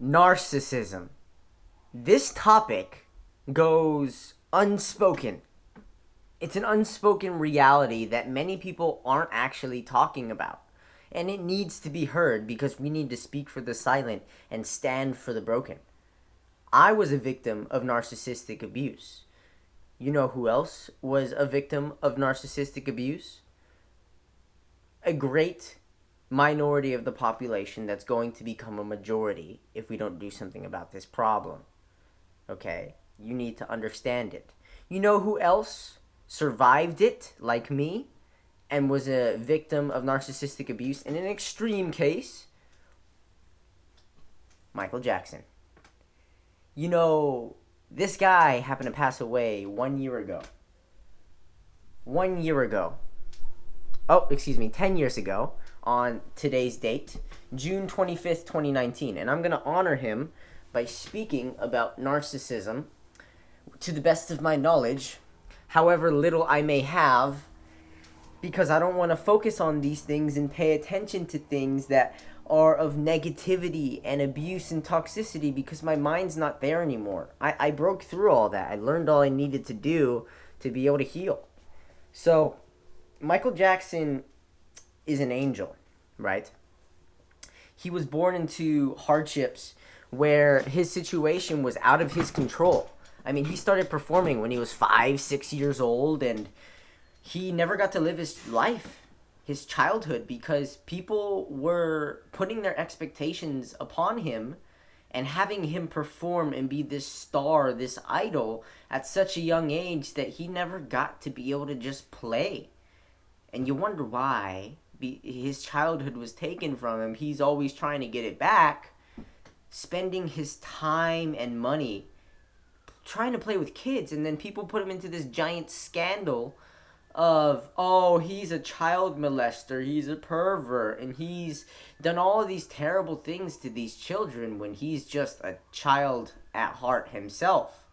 Narcissism. This topic goes unspoken. It's an unspoken reality that many people aren't actually talking about. And it needs to be heard because we need to speak for the silent and stand for the broken. I was a victim of narcissistic abuse. You know who else was a victim of narcissistic abuse? A great minority of the population that's going to become a majority if we don't do something about this problem. Okay? You need to understand it. You know who else survived it, like me, and was a victim of narcissistic abuse in an extreme case? Michael Jackson. You know, this guy happened to pass away 1 year ago. 1 year ago. 10 years ago on today's date, June 25th, 2019. And I'm going to honor him by speaking about narcissism to the best of my knowledge, however little I may have, because I don't want to focus on these things and pay attention to things that are of negativity and abuse and toxicity because my mind's not there anymore. I broke through all that. I learned all I needed to do to be able to heal. So, Michael Jackson is an angel, right? He was born into hardships where his situation was out of his control. I mean, he started performing when he was 5, 6 years old, and he never got to live his life, his childhood, because people were putting their expectations upon him and having him perform and be this star, this idol, at such a young age that he never got to be able to just play. And you wonder why his childhood was taken from him. He's always trying to get it back, spending his time and money trying to play with kids, and then people put him into this giant scandal of, oh, he's a child molester, he's a pervert, and he's done all of these terrible things to these children when he's just a child at heart himself.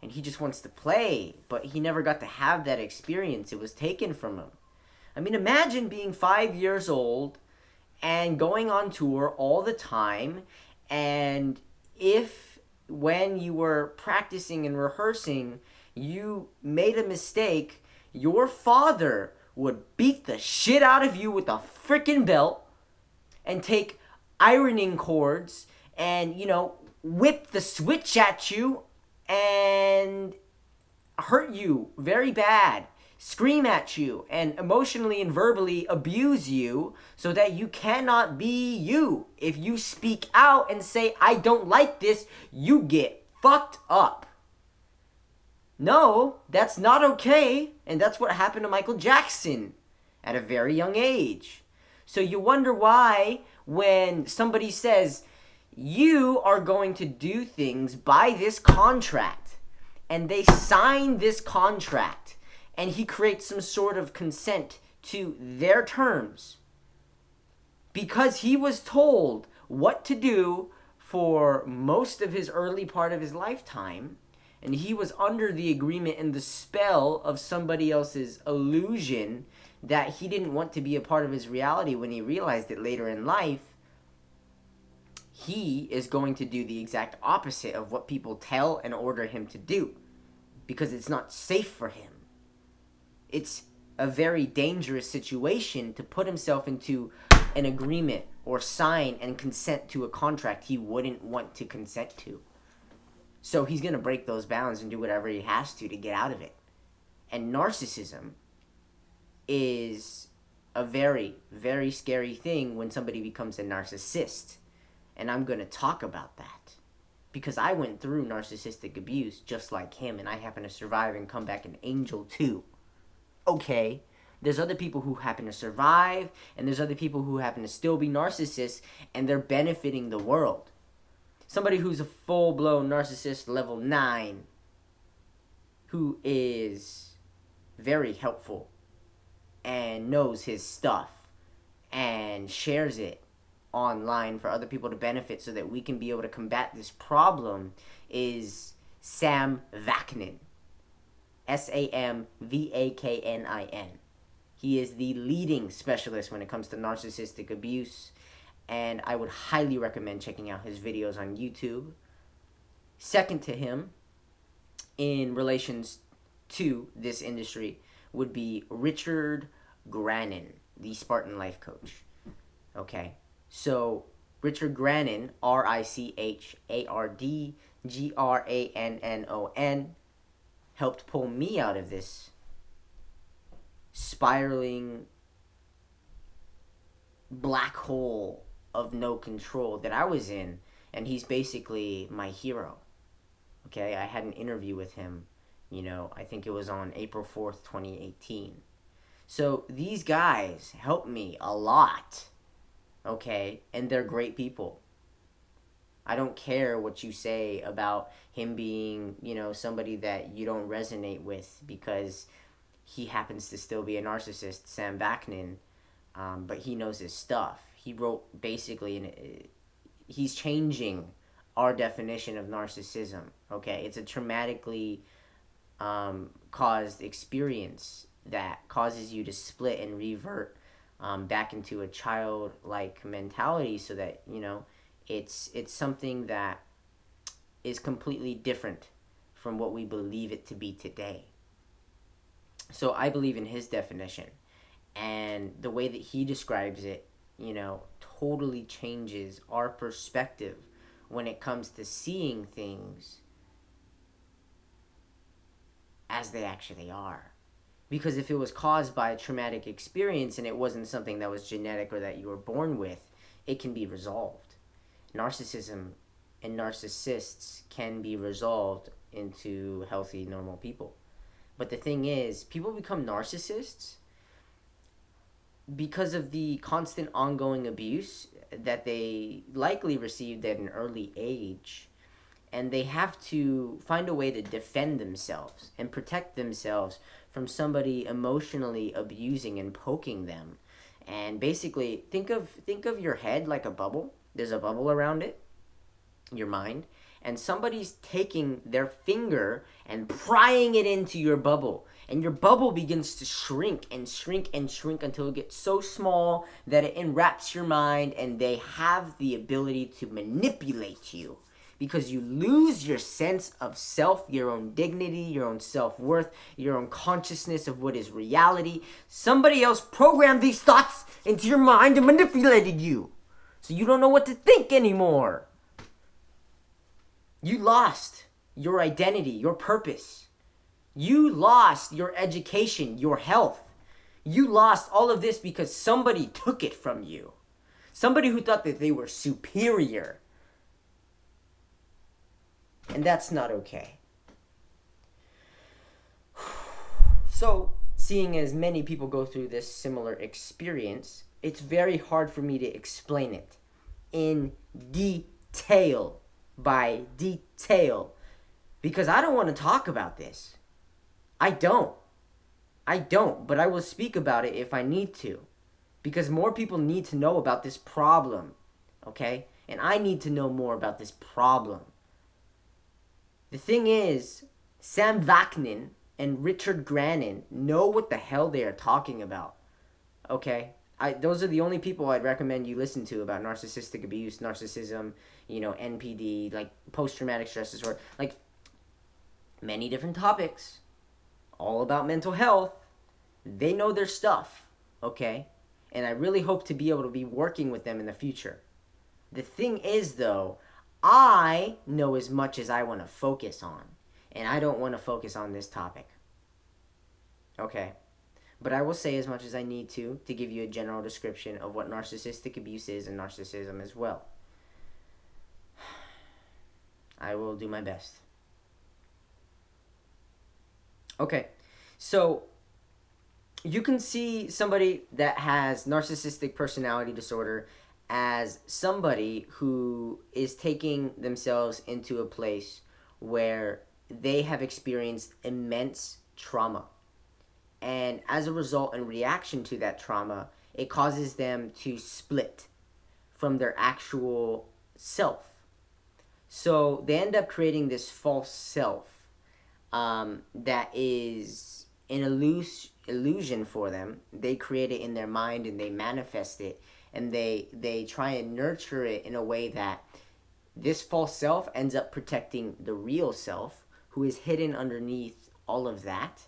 And he just wants to play, but he never got to have that experience. It was taken from him. I mean, imagine being 5 years old and going on tour all the time, and if when you were practicing and rehearsing, you made a mistake, your father would beat the shit out of you with a freaking belt and take ironing cords and, whip the switch at you and hurt you very bad, scream at you, and emotionally and verbally abuse you so that you cannot be you. If you speak out and say, I don't like this, you get fucked up. No, that's not okay. And that's what happened to Michael Jackson at a very young age. So you wonder why when somebody says, you are going to do things by this contract, and they sign this contract, and he creates some sort of consent to their terms because he was told what to do for most of his early part of his lifetime, and he was under the agreement and the spell of somebody else's illusion that he didn't want to be a part of his reality. When he realized it later in life, he is going to do the exact opposite of what people tell and order him to do because it's not safe for him. It's a very dangerous situation to put himself into an agreement or sign and consent to a contract he wouldn't want to consent to. So he's going to break those bounds and do whatever he has to get out of it. And narcissism is a very, very scary thing when somebody becomes a narcissist. And I'm going to talk about that because I went through narcissistic abuse just like him, and I happen to survive and come back an angel too. Okay, there's other people who happen to survive, and there's other people who happen to still be narcissists, and they're benefiting the world. Somebody who's a full-blown narcissist level 9, who is very helpful, and knows his stuff, and shares it online for other people to benefit so that we can be able to combat this problem, is Sam Vaknin. Samvaknin. He is the leading specialist when it comes to narcissistic abuse and I would highly recommend checking out his videos on YouTube. Second to him, in relations to this industry, would be Richard Grannon, the Spartan Life Coach. Okay, so Richard Grannon, RICHARDGRANNON, helped pull me out of this spiraling black hole of no control that I was in, and he's basically my hero. Okay, I had an interview with him, I think it was on April 4th, 2018. So these guys helped me a lot, okay, and they're great people. I don't care what you say about him being, somebody that you don't resonate with because he happens to still be a narcissist, Sam Vaknin, but he knows his stuff. He wrote basically, he's changing our definition of narcissism, okay? It's a traumatically caused experience that causes you to split and revert back into a childlike mentality so that, it's something that is completely different from what we believe it to be today. So I believe in his definition, and the way that he describes it, totally changes our perspective when it comes to seeing things as they actually are. Because if it was caused by a traumatic experience and it wasn't something that was genetic or that you were born with, it can be resolved. Narcissism and narcissists can be resolved into healthy, normal people. But the thing is, people become narcissists because of the constant ongoing abuse that they likely received at an early age. And they have to find a way to defend themselves and protect themselves from somebody emotionally abusing and poking them. And basically, think of your head like a bubble. There's a bubble around it, your mind, and somebody's taking their finger and prying it into your bubble. And your bubble begins to shrink and shrink and shrink until it gets so small that it enwraps your mind, and they have the ability to manipulate you because you lose your sense of self, your own dignity, your own self-worth, your own consciousness of what is reality. Somebody else programmed these thoughts into your mind and manipulated you. So you don't know what to think anymore. You lost your identity, your purpose. You lost your education, your health. You lost all of this because somebody took it from you. Somebody who thought that they were superior. And that's not okay. So, seeing as many people go through this similar experience, it's very hard for me to explain it in detail, by detail, because I don't want to talk about this. I don't, but I will speak about it if I need to, because more people need to know about this problem, okay? And I need to know more about this problem. The thing is, Sam Vaknin and Richard Grannon know what the hell they are talking about, okay? Those are the only people I'd recommend you listen to about narcissistic abuse, narcissism, NPD, like post-traumatic stress disorder, like many different topics, all about mental health. They know their stuff, okay? And I really hope to be able to be working with them in the future. The thing is, though, I know as much as I want to focus on, and I don't want to focus on this topic, okay? But I will say as much as I need to give you a general description of what narcissistic abuse is and narcissism as well. I will do my best. Okay, so you can see somebody that has narcissistic personality disorder as somebody who is taking themselves into a place where they have experienced immense trauma. And as a result and reaction to that trauma, it causes them to split from their actual self. So they end up creating this false self that is an illusion for them. They create it in their mind and they manifest it. and they try and nurture it in a way that this false self ends up protecting the real self, who is hidden underneath all of that,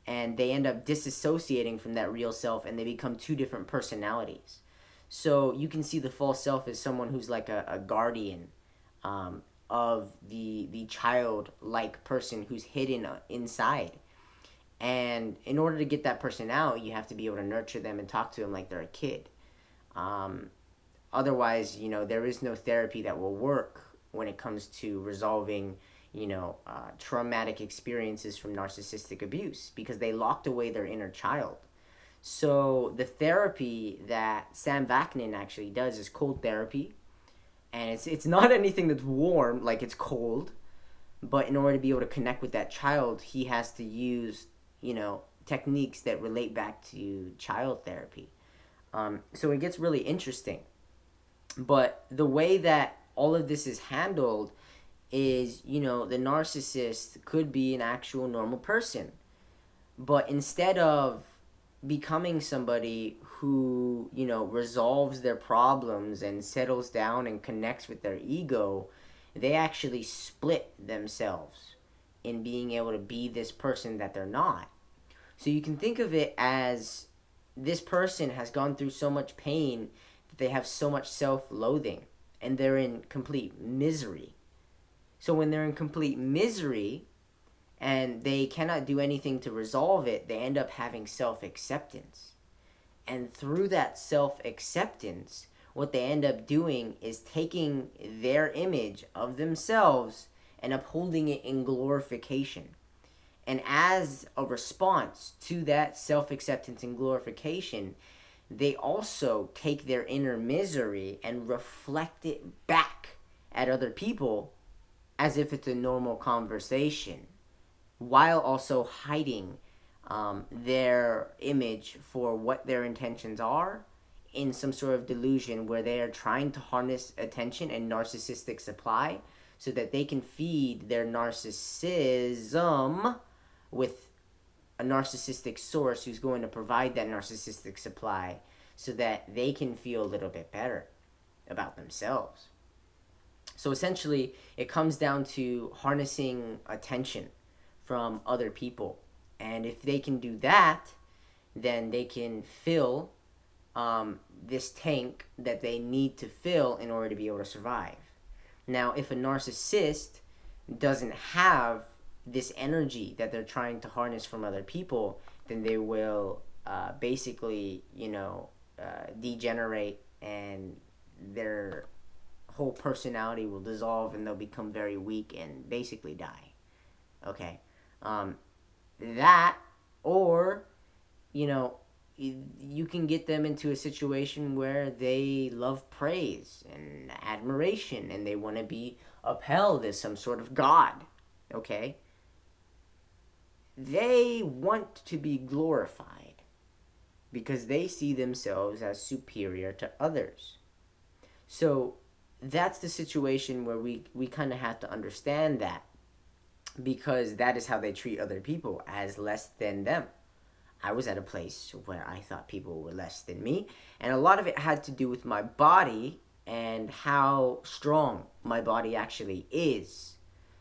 and they end up disassociating from that real self, and they become two different personalities. So you can see the false self as someone who's like a guardian of the childlike person who's hidden inside. And in order to get that person out, you have to be able to nurture them and talk to them like they're a kid. Otherwise, there is no therapy that will work when it comes to resolving, traumatic experiences from narcissistic abuse, because they locked away their inner child. So the therapy that Sam Vaknin actually does is cold therapy. And it's not anything that's warm, like it's cold. But in order to be able to connect with that child, he has to use, techniques that relate back to child therapy. So it gets really interesting. But the way that all of this is handled is, the narcissist could be an actual normal person. But instead of becoming somebody who, resolves their problems and settles down and connects with their ego, they actually split themselves in being able to be this person that they're not. So you can think of it as this person has gone through so much pain that they have so much self-loathing, and they're in complete misery. So when they're in complete misery and they cannot do anything to resolve it, they end up having self-acceptance. And through that self-acceptance, what they end up doing is taking their image of themselves and upholding it in glorification. And as a response to that self-acceptance and glorification, they also take their inner misery and reflect it back at other people as if it's a normal conversation, while also hiding their image for what their intentions are, in some sort of delusion where they are trying to harness attention and narcissistic supply so that they can feed their narcissism with a narcissistic source who's going to provide that narcissistic supply so that they can feel a little bit better about themselves. So essentially, it comes down to harnessing attention from other people. And if they can do that, then they can fill this tank that they need to fill in order to be able to survive. Now, if a narcissist doesn't have this energy that they're trying to harness from other people, then they will basically, degenerate, and their whole personality will dissolve, and they'll become very weak and basically die. Okay? That, or, you can get them into a situation where they love praise and admiration, and they want to be upheld as some sort of god. Okay? They want to be glorified because they see themselves as superior to others. So that's the situation where we kind of have to understand that, because that is how they treat other people, as less than them. I was at a place where I thought people were less than me, and a lot of it had to do with my body and how strong my body actually is.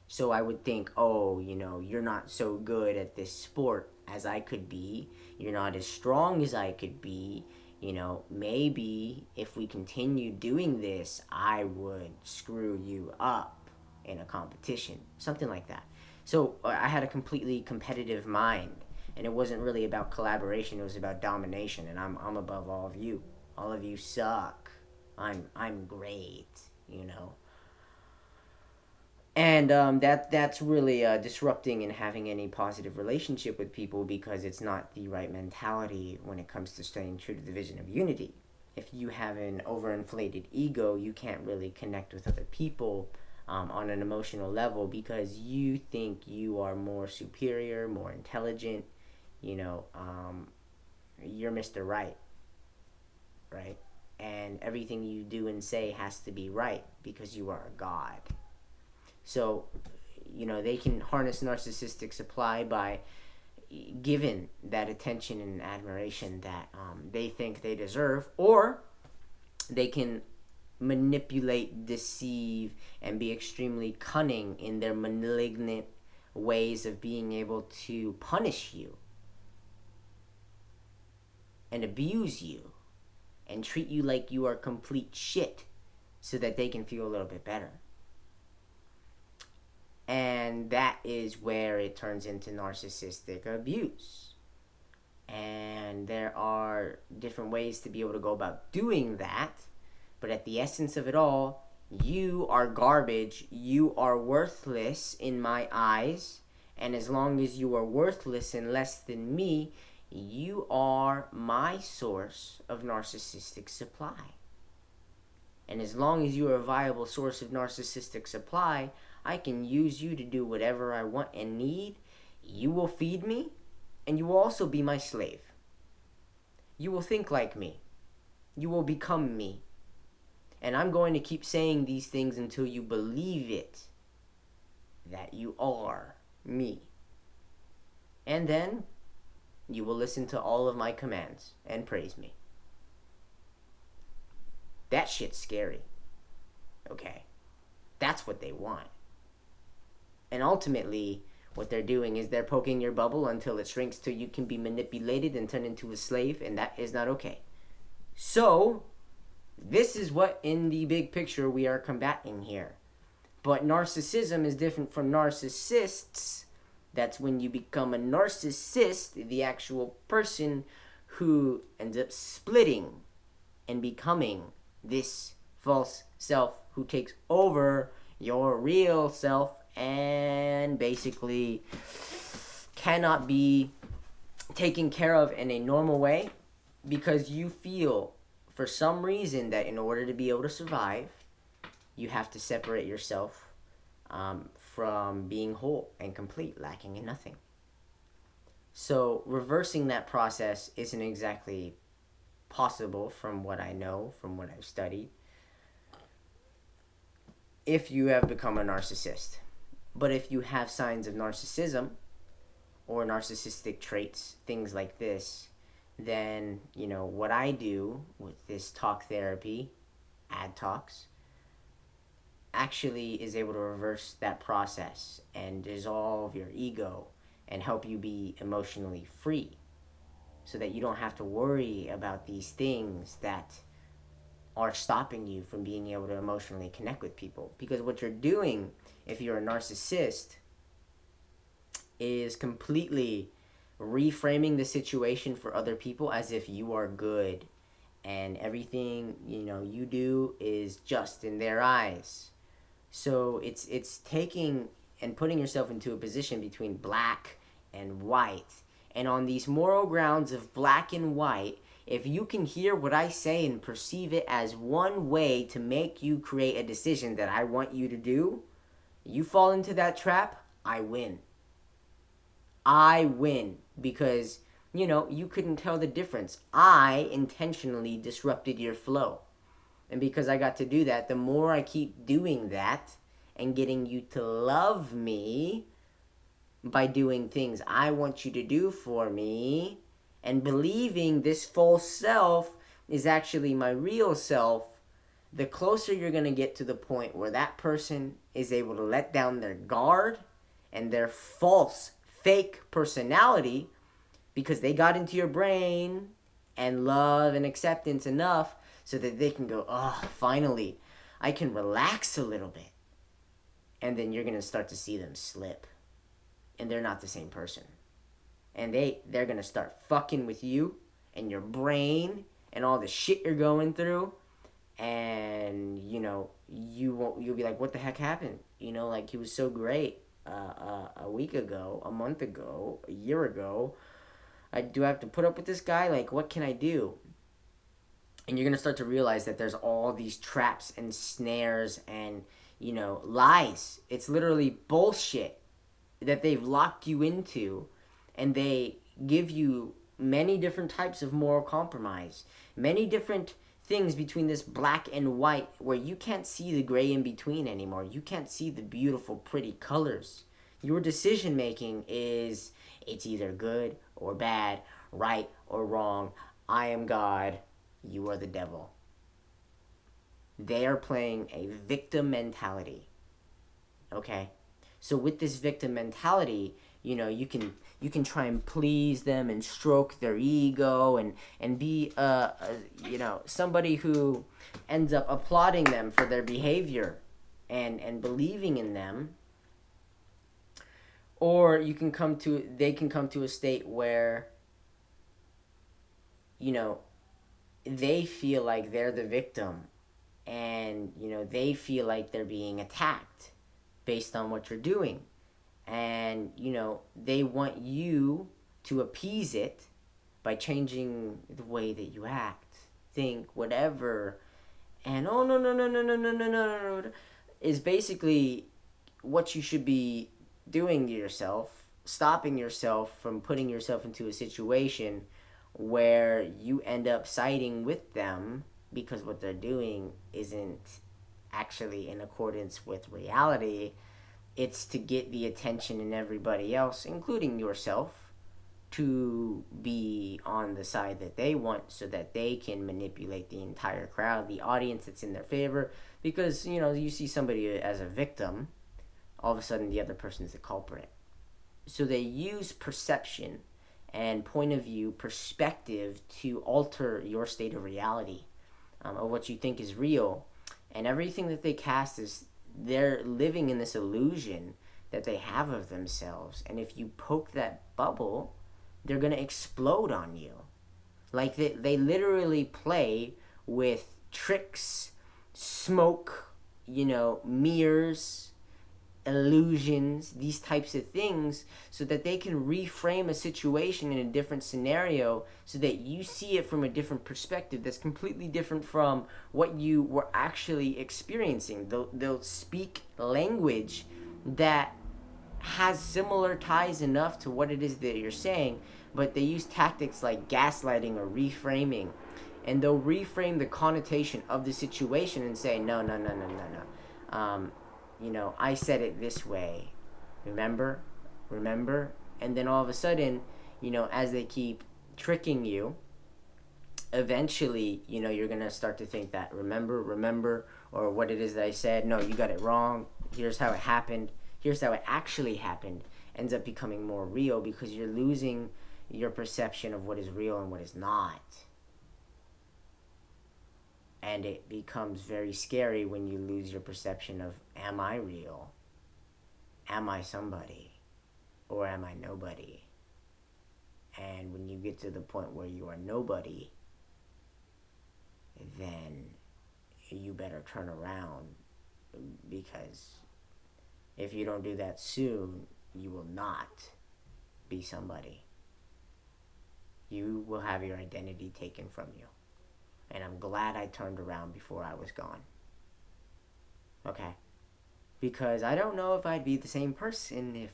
So I would think, oh, you're not so good at this sport as I could be. You're not as strong as I could be. Maybe if we continue doing this, I would screw you up in a competition. Something like that. So I had a completely competitive mind. And it wasn't really about collaboration. It was about domination. And I'm above all of you. All of you suck. I'm great, And that's really disrupting and having any positive relationship with people, because it's not the right mentality when it comes to staying true to the vision of unity. If you have an overinflated ego, you can't really connect with other people on an emotional level, because you think you are more superior, more intelligent. You're Mr. Right, right? And everything you do and say has to be right because you are a god. So, they can harness narcissistic supply by giving that attention and admiration that they think they deserve, or They can manipulate, deceive, and be extremely cunning in their malignant ways of being able to punish you and abuse you and treat you like you are complete shit so that they can feel a little bit better. And that is where it turns into narcissistic abuse. And there are different ways to be able to go about doing that. But at the essence of it all, you are garbage. You are worthless in my eyes. And as long as you are worthless and less than me, you are my source of narcissistic supply. And as long as you are a viable source of narcissistic supply, I can use you to do whatever I want and need. You will feed me, and you will also be my slave. You will think like me. You will become me. And I'm going to keep saying these things until you believe it, that you are me. And then you will listen to all of my commands and praise me. That shit's scary. Okay? That's what they want. And ultimately, what they're doing is they're poking your bubble until it shrinks till you can be manipulated and turned into a slave, and that is not okay. So, this is what in the big picture we are combating here. But narcissism is different from narcissists. That's when you become a narcissist, the actual person who ends up splitting and becoming this false self who takes over your real self and basically cannot be taken care of in a normal way because you feel for some reason that in order to be able to survive, you have to separate yourself from being whole and complete, lacking in nothing. So reversing that process isn't exactly possible from what I know, from what I've studied, if you have become a narcissist. But if you have signs of narcissism or narcissistic traits, things like this, then, you know, what I do with this talk therapy, ad talks, actually is able to reverse that process and dissolve your ego and help you be emotionally free so that you don't have to worry about these things that are stopping you from being able to emotionally connect with people. Because what you're doing, if you're a narcissist, is completely reframing the situation for other people as if you are good and everything, you know, you do is just in their eyes. So it's taking and putting yourself into a position between black and white. And on these moral grounds of black and white, if you can hear what I say and perceive it as one way to make you create a decision that I want you to do, you fall into that trap, I win. I win because, you know, you couldn't tell the difference. I intentionally disrupted your flow. And because I got to do that, the more I keep doing that and getting you to love me by doing things I want you to do for me and believing this false self is actually my real self, the closer you're going to get to the point where that person is able to let down their guard and their false, fake personality because they got into your brain and love and acceptance enough so that they can go, oh, finally, I can relax a little bit. And then you're going to start to see them slip. And they're not the same person. And they're going to start fucking with you and your brain and all the shit you're going through. And, you know, you'll be like, what the heck happened? You know, like, he was so great a week ago, a month ago, a year ago. Do I have to put up with this guy? Like, what can I do? And you're going to start to realize that there's all these traps and snares and, you know, lies. It's literally bullshit that they've locked you into. And they give you many different types of moral compromise. Many different things between this black and white where you can't see the gray in between anymore. You can't see the beautiful, pretty colors. Your decision making is, it's either good or bad, right or wrong. I am God. You are the devil. They are playing a victim mentality. Okay? So with this victim mentality, you can try and please them and stroke their ego and be somebody who ends up applauding them for their behavior and believing in them. Or they can come to a state where they feel like they're the victim, and they feel like they're being attacked based on what you're doing, and they want you to appease it by changing the way that you act, think, whatever. And oh, no, no, no, no, no, no, no, no, no, is basically what you should be doing to yourself, stopping yourself from putting yourself into a situation where you end up siding with them because what they're doing isn't actually in accordance with reality. It's to get the attention in everybody else, including yourself, to be on the side that they want so that they can manipulate the entire crowd, the audience that's in their favor. Because, you see somebody as a victim, all of a sudden the other person's the culprit. So they use perception and point of view, perspective, to alter your state of reality, of what you think is real. And everything that they cast is they're living in this illusion that they have of themselves. And if you poke that bubble, they're going to explode on you. Like they literally play with tricks, smoke, mirrors, illusions, these types of things, so that they can reframe a situation in a different scenario so that you see it from a different perspective that's completely different from what you were actually experiencing. They'll speak language that has similar ties enough to what it is that you're saying, but they use tactics like gaslighting or reframing, and they'll reframe the connotation of the situation and say, no, I said it this way. Remember? And then all of a sudden, as they keep tricking you, eventually, you're going to start to think that, remember, or what it is that I said. No, you got it wrong. Here's how it happened. Here's how it actually happened. Ends up becoming more real because you're losing your perception of what is real and what is not. And it becomes very scary when you lose your perception of, am I real? Am I somebody? Or am I nobody? And when you get to the point where you are nobody, then you better turn around, because if you don't do that soon, you will not be somebody. You will have your identity taken from you. And I'm glad I turned around before I was gone. Okay? Because I don't know if I'd be the same person if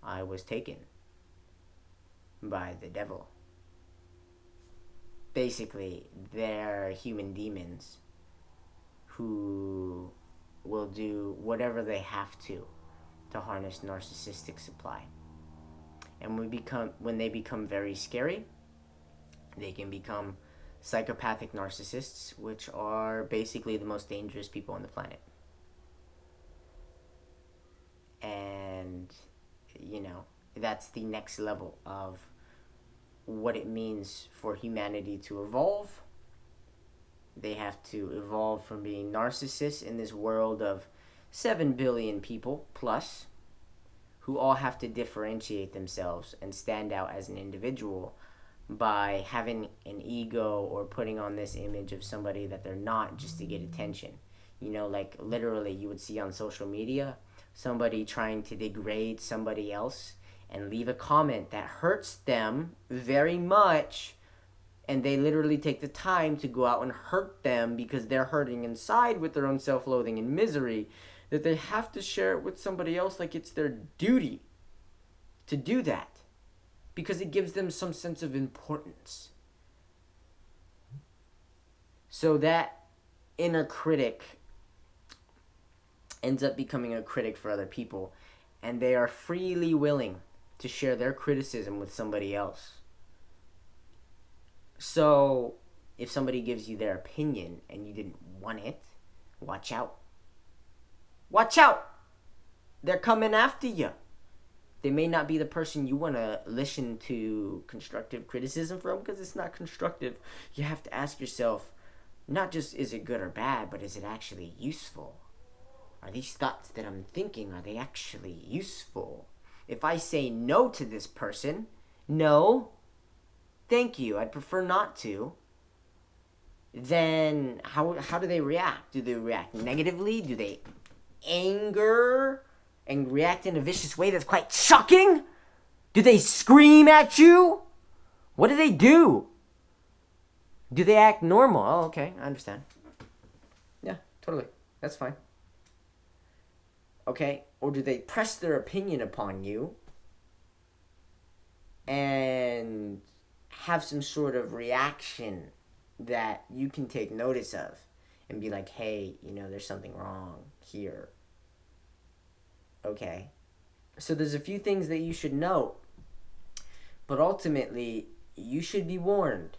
I was taken by the devil. Basically, they're human demons who will do whatever they have to harness narcissistic supply. And when they become very scary, they can become psychopathic narcissists, which are basically the most dangerous people on the planet. And, that's the next level of what it means for humanity to evolve. They have to evolve from being narcissists in this world of 7 billion people plus, who all have to differentiate themselves and stand out as an individual by having an ego or putting on this image of somebody that they're not, just to get attention. Like literally you would see on social media somebody trying to degrade somebody else and leave a comment that hurts them very much, and they literally take the time to go out and hurt them because they're hurting inside with their own self-loathing and misery, that they have to share it with somebody else like it's their duty to do that, because it gives them some sense of importance. So that inner critic ends up becoming a critic for other people, and they are freely willing to share their criticism with somebody else. So if somebody gives you their opinion and you didn't want it, Watch out. Watch out! They're coming after you. They may not be the person you want to listen to constructive criticism from, because it's not constructive. You have to ask yourself, not just is it good or bad, but is it actually useful? Are these thoughts that I'm thinking, are they actually useful? If I say no to this person, no, thank you, I'd prefer not to, then how do they react? Do they react negatively? Do they anger and react in a vicious way that's quite shocking? Do they scream at you? What do they do? Do they act normal? Oh, okay, I understand. Yeah, totally. That's fine. Okay, or do they press their opinion upon you and have some sort of reaction that you can take notice of and be like, hey, there's something wrong here. Okay, so there's a few things that you should know, but ultimately, you should be warned.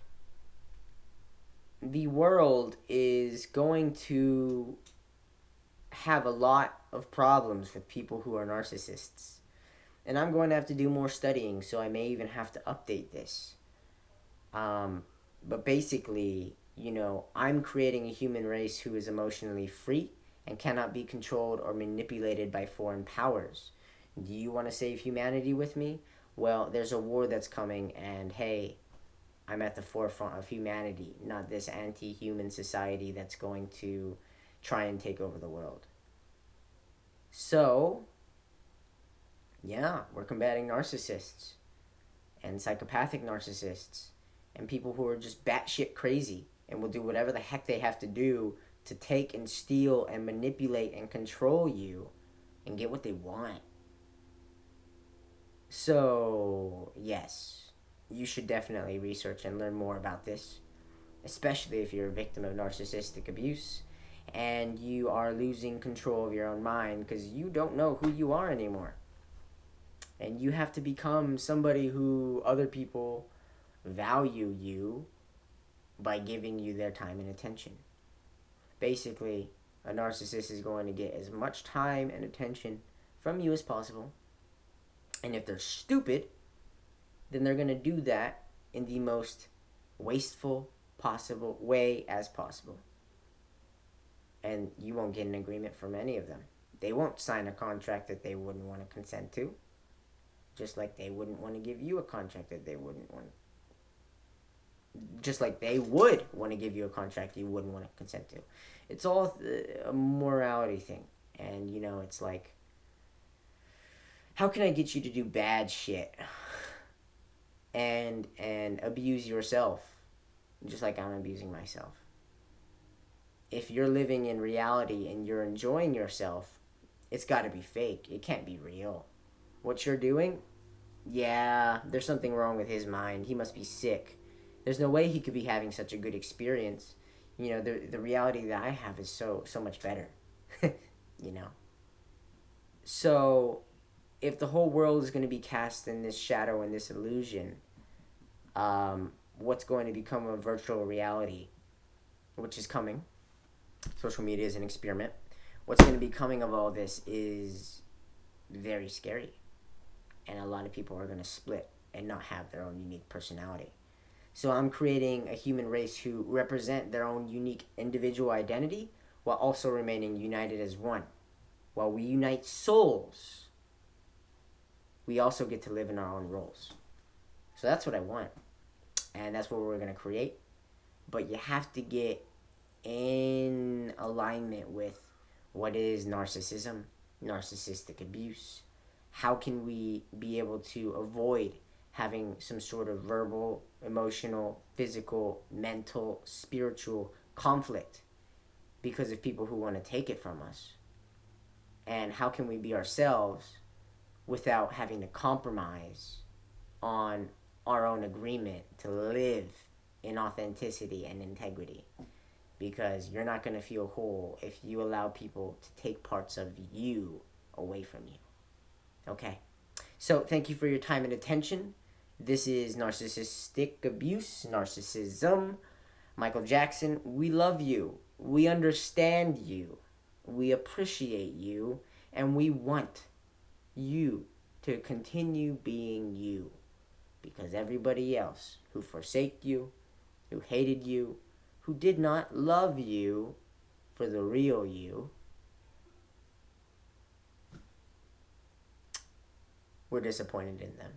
The world is going to have a lot of problems with people who are narcissists. And I'm going to have to do more studying, so I may even have to update this. But basically, I'm creating a human race who is emotionally free and cannot be controlled or manipulated by foreign powers. Do you want to save humanity with me? Well, there's a war that's coming, and hey, I'm at the forefront of humanity, not this anti-human society that's going to try and take over the world. So, yeah, we're combating narcissists and psychopathic narcissists and people who are just batshit crazy and will do whatever the heck they have to do to take and steal and manipulate and control you and get what they want. So, yes, you should definitely research and learn more about this, especially if you're a victim of narcissistic abuse and you are losing control of your own mind because you don't know who you are anymore. And you have to become somebody who other people value you by giving you their time and attention. Basically, a narcissist is going to get as much time and attention from you as possible. And if they're stupid, then they're going to do that in the most wasteful possible way as possible. And you won't get an agreement from any of them. They won't sign a contract that they wouldn't want to consent to. Just like they wouldn't want to give you a contract that they wouldn't want. Just like they would want to give you a contract you wouldn't want to consent to. It's all a morality thing. And, it's like, how can I get you to do bad shit and abuse yourself just like I'm abusing myself? If you're living in reality and you're enjoying yourself, it's got to be fake. It can't be real. What you're doing, yeah, there's something wrong with his mind. He must be sick. There's no way he could be having such a good experience. The reality that I have is so much better. So, if the whole world is going to be cast in this shadow and this illusion, what's going to become a virtual reality, which is coming? Social media is an experiment. What's going to be coming of all this is very scary. And a lot of people are going to split and not have their own unique personality. So I'm creating a human race who represent their own unique individual identity while also remaining united as one. While we unite souls, we also get to live in our own roles. So that's what I want. And that's what we're going to create. But you have to get in alignment with what is narcissism, narcissistic abuse. How can we be able to avoid having some sort of verbal, emotional, physical, mental, spiritual conflict because of people who want to take it from us? And how can we be ourselves without having to compromise on our own agreement to live in authenticity and integrity? Because you're not going to feel whole if you allow people to take parts of you away from you. Okay? So, thank you for your time and attention. This is Narcissistic Abuse, Narcissism. Michael Jackson, we love you. We understand you. We appreciate you. And we want you to continue being you. Because everybody else who forsake you, who hated you, who did not love you for the real you, we're disappointed in them.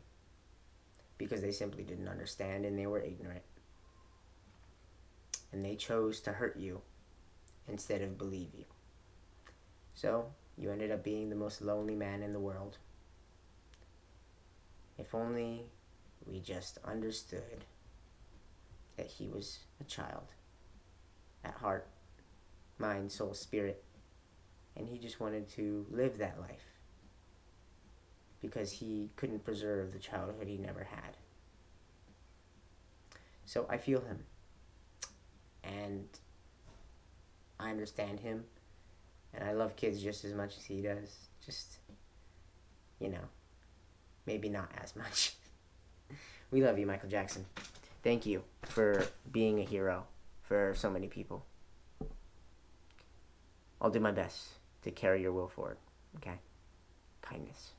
Because they simply didn't understand and they were ignorant. And they chose to hurt you instead of believe you. So, you ended up being the most lonely man in the world. If only we just understood that he was a child at heart, mind, soul, spirit, and he just wanted to live that life because he couldn't preserve the childhood he never had. So I feel him, and I understand him, and I love kids just as much as he does. Just, maybe not as much. We love you, Michael Jackson. Thank you for being a hero for so many people. I'll do my best to carry your will forward, okay? Kindness.